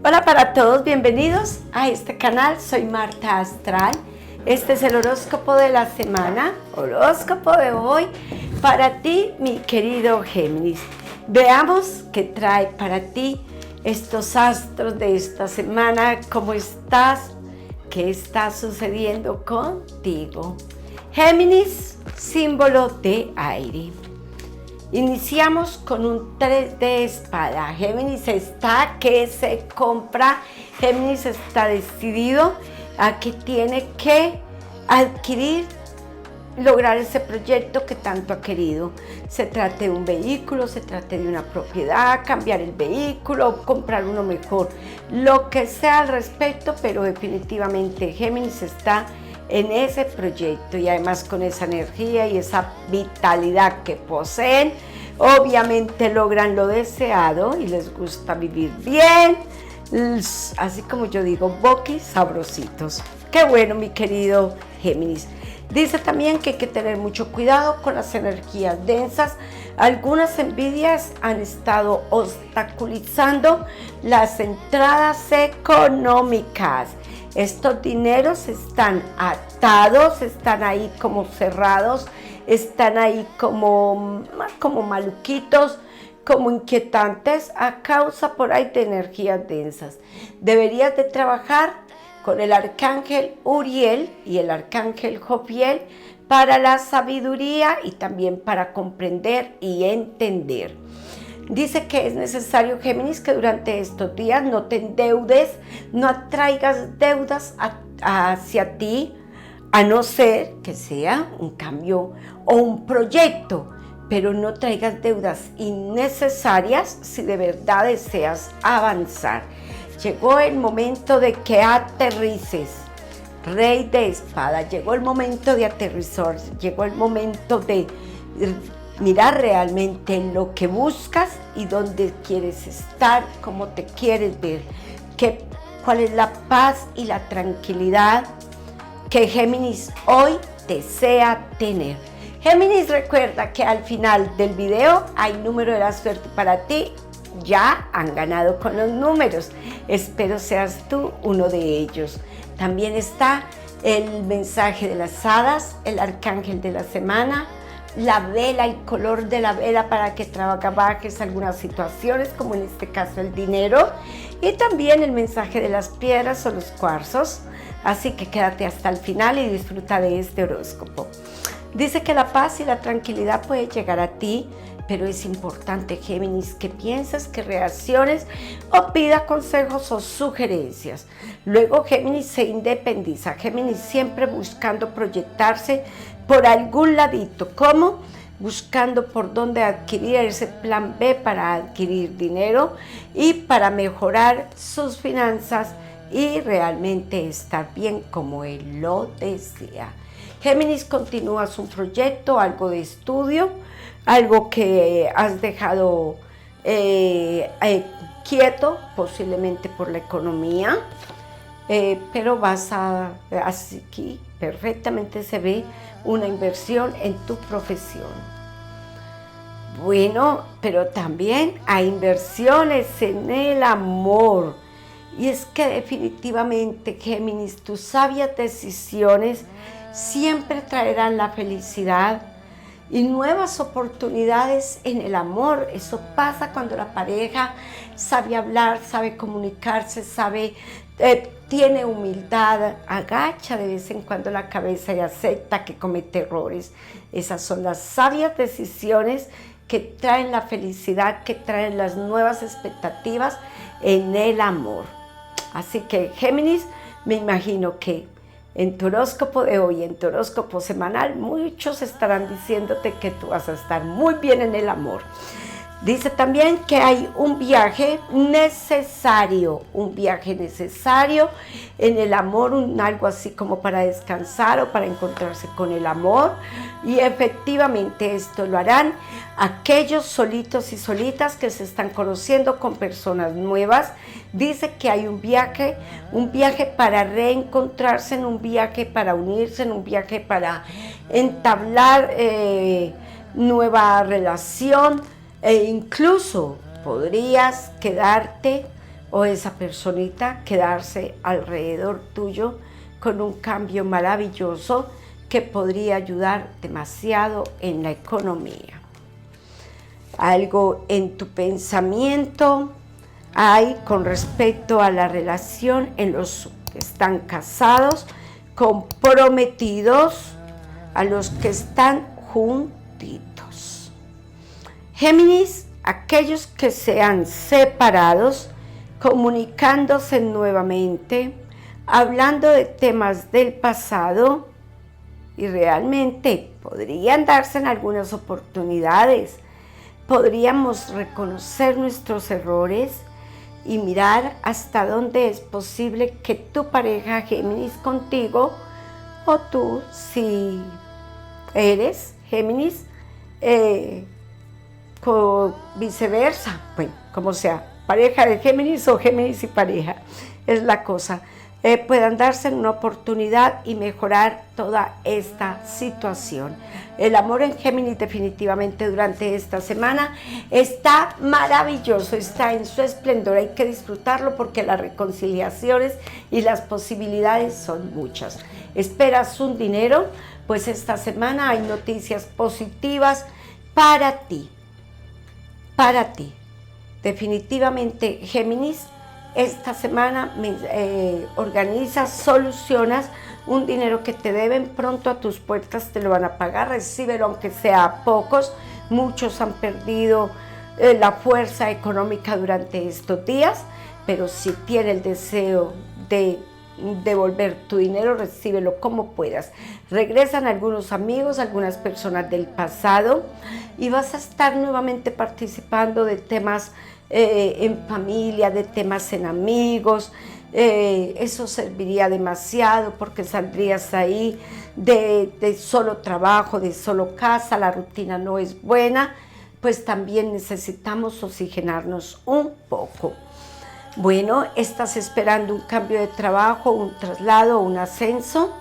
Hola para todos, bienvenidos a este canal, soy Marta Astral. Este es el horóscopo de la semana, horóscopo de hoy para ti, mi querido Géminis. Veamos qué trae para ti estos astros de esta semana, cómo estás, qué está sucediendo contigo. Géminis, símbolo de aire. Iniciamos con un 3 de espada. Géminis está que se compra. Géminis está decidido a que tiene que adquirir, lograr ese proyecto que tanto ha querido. Se trate de un vehículo, se trate de una propiedad, cambiar el vehículo, comprar uno mejor. Lo que sea al respecto, pero definitivamente Géminis está en ese proyecto y además con esa energía y esa vitalidad que poseen, obviamente logran lo deseado y les gusta vivir bien, así como yo digo, boquis sabrositos. Qué bueno, mi querido Géminis. Dice también que hay que tener mucho cuidado con las energías densas. Algunas envidias han estado obstaculizando las entradas económicas. Estos dineros están atados, están ahí como cerrados, están ahí como maluquitos, como inquietantes a causa por ahí de energías densas. Deberías de trabajar con el arcángel Uriel y el arcángel Jofiel para la sabiduría y también para comprender y entender. Dice que es necesario, Géminis, que durante estos días no te endeudes, no atraigas deudas hacia ti, a no ser que sea un cambio o un proyecto, pero no traigas deudas innecesarias si de verdad deseas avanzar. Llegó el momento de que aterrices, Rey de Espada, llegó el momento de aterrizar, llegó el momento de mirar realmente en lo que buscas y dónde quieres estar, cómo te quieres ver, cuál es la paz y la tranquilidad que Géminis hoy desea tener. Géminis, recuerda que al final del video hay número de la suerte para ti. Ya han ganado con los números. Espero seas tú uno de ellos. También está el mensaje de las hadas, el arcángel de la semana, la vela, el color de la vela para que trabajes algunas situaciones, como en este caso el dinero, y también el mensaje de las piedras o los cuarzos. Así que quédate hasta el final y disfruta de este horóscopo. Dice que la paz y la tranquilidad puede llegar a ti, pero es importante, Géminis, que pienses, que reacciones o pida consejos o sugerencias. Luego Géminis se independiza, Géminis siempre buscando proyectarse por algún ladito, como buscando por dónde adquirir ese plan B para adquirir dinero y para mejorar sus finanzas y realmente estar bien como él lo desea. Géminis, continúas un proyecto, algo de estudio, algo que has dejado quieto, posiblemente por la economía, pero aquí perfectamente se ve una inversión en tu profesión. Bueno, pero también hay inversiones en el amor. Y es que definitivamente, Géminis, tus sabias decisiones siempre traerán la felicidad y nuevas oportunidades en el amor. Eso pasa cuando la pareja sabe hablar, sabe comunicarse, tiene humildad, agacha de vez en cuando la cabeza y acepta que comete errores. Esas son las sabias decisiones que traen la felicidad, que traen las nuevas expectativas en el amor. Así que, Géminis, me imagino que en tu horóscopo de hoy, en tu horóscopo semanal, muchos estarán diciéndote que tú vas a estar muy bien en el amor. Dice también que hay un viaje necesario en el amor, algo así como para descansar o para encontrarse con el amor. Y efectivamente esto lo harán aquellos solitos y solitas que se están conociendo con personas nuevas. Dice que hay un viaje para reencontrarse, un viaje para unirse, un viaje para entablar nueva relación. E incluso podrías quedarte o esa personita quedarse alrededor tuyo con un cambio maravilloso que podría ayudar demasiado en la economía. Algo en tu pensamiento hay con respecto a la relación en los que están casados, comprometidos, a los que están juntitos. Géminis, aquellos que sean separados, comunicándose nuevamente, hablando de temas del pasado, y realmente podrían darse en algunas oportunidades. Podríamos reconocer nuestros errores y mirar hasta dónde es posible que tu pareja Géminis contigo, o tú, si eres Géminis, viceversa, bueno, como sea, pareja de Géminis o Géminis y pareja, es la cosa. Puedan darse una oportunidad y mejorar toda esta situación. El amor en Géminis definitivamente durante esta semana está maravilloso, está en su esplendor, hay que disfrutarlo porque las reconciliaciones y las posibilidades son muchas. ¿Esperas un dinero? Pues esta semana hay noticias positivas para ti, para ti. Definitivamente Géminis, esta semana organizas, solucionas un dinero que te deben, pronto a tus puertas te lo van a pagar, recíbelo aunque sea pocos. Muchos han perdido la fuerza económica durante estos días, pero si tienes el deseo de devolver tu dinero, recíbelo como puedas. Regresan algunos amigos, algunas personas del pasado y vas a estar nuevamente participando de temas en familia, de temas en amigos. Eso serviría demasiado porque saldrías ahí de solo trabajo, de solo casa, la rutina no es buena, pues también necesitamos oxigenarnos un poco. Bueno, estás esperando un cambio de trabajo, un traslado, un ascenso.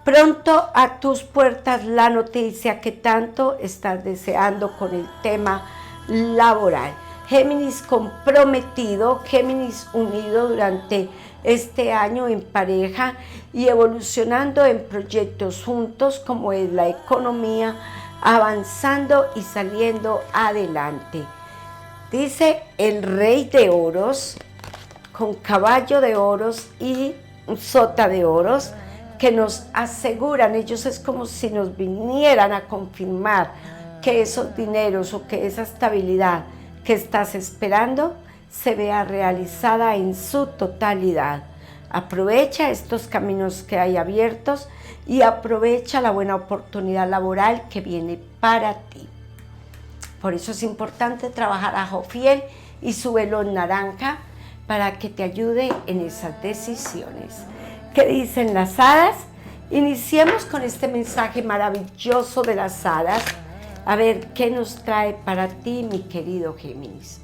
Pronto a tus puertas la noticia que tanto estás deseando con el tema laboral. Géminis comprometido, Géminis unido durante este año en pareja y evolucionando en proyectos juntos como es la economía, avanzando y saliendo adelante. Dice el Rey de Oros, con caballo de oros y sota de oros, que nos aseguran, ellos es como si nos vinieran a confirmar que esos dineros o que esa estabilidad que estás esperando se vea realizada en su totalidad. Aprovecha estos caminos que hay abiertos y aprovecha la buena oportunidad laboral que viene para ti. Por eso es importante trabajar ajo fiel y su velo naranja para que te ayude en esas decisiones. ¿Qué dicen las hadas? Iniciemos con este mensaje maravilloso de las hadas. A ver, ¿qué nos trae para ti, mi querido Géminis?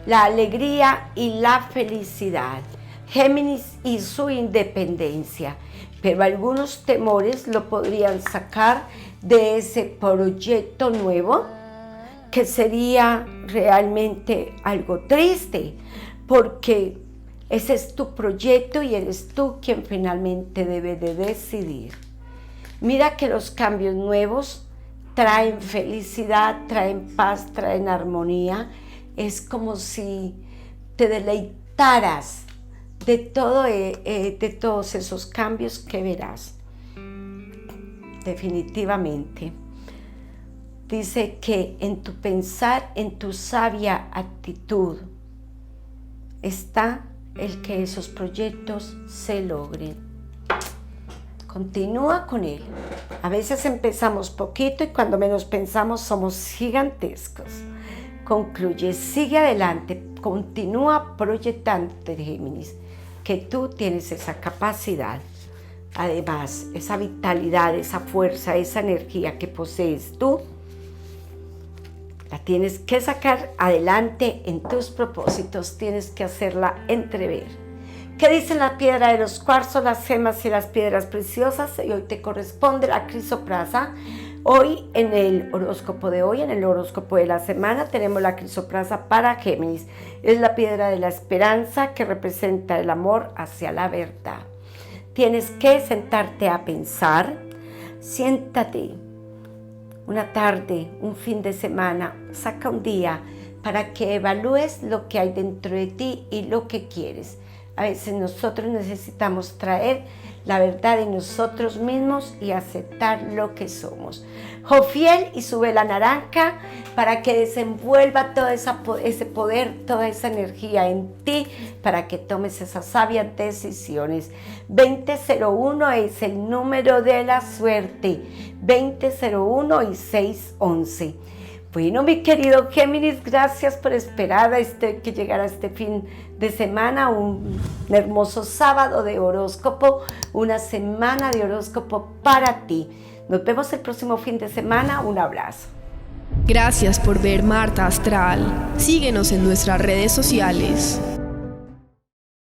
La alegría y la felicidad. Géminis y su independencia. Pero algunos temores lo podrían sacar de ese proyecto nuevo, que sería realmente algo triste, porque ese es tu proyecto y eres tú quien finalmente debe de decidir. Mira que los cambios nuevos traen felicidad, traen paz, traen armonía. Es como si te deleitaras de todos esos cambios que verás. Definitivamente. Dice que en tu pensar, en tu sabia actitud, está el que esos proyectos se logren. Continúa con él. A veces empezamos poquito y cuando menos pensamos somos gigantescos. Concluye, sigue adelante, continúa proyectándote, Géminis, que tú tienes esa capacidad. Además, esa vitalidad, esa fuerza, esa energía que posees tú, la tienes que sacar adelante en tus propósitos, tienes que hacerla entrever. ¿Qué dicen la piedra de los cuarzos, las gemas y las piedras preciosas? Y hoy te corresponde la crisoprasa. Hoy en el horóscopo de hoy, en el horóscopo de la semana, tenemos la crisoprasa para Géminis. Es la piedra de la esperanza que representa el amor hacia la verdad. Tienes que sentarte a pensar. Siéntate una tarde, un fin de semana, saca un día para que evalúes lo que hay dentro de ti y lo que quieres. A veces nosotros necesitamos traer la verdad de nosotros mismos y aceptar lo que somos. Jofiel y su vela naranja para que desenvuelva todo ese poder, toda esa energía en ti, para que tomes esas sabias decisiones. 2001 es el número de la suerte. 2001 y 611. Bueno, mi querido Géminis, gracias por esperar que llegara este fin de semana, un hermoso sábado de horóscopo, una semana de horóscopo para ti. Nos vemos el próximo fin de semana. Un abrazo. Gracias por ver Marta Astral. Síguenos en nuestras redes sociales.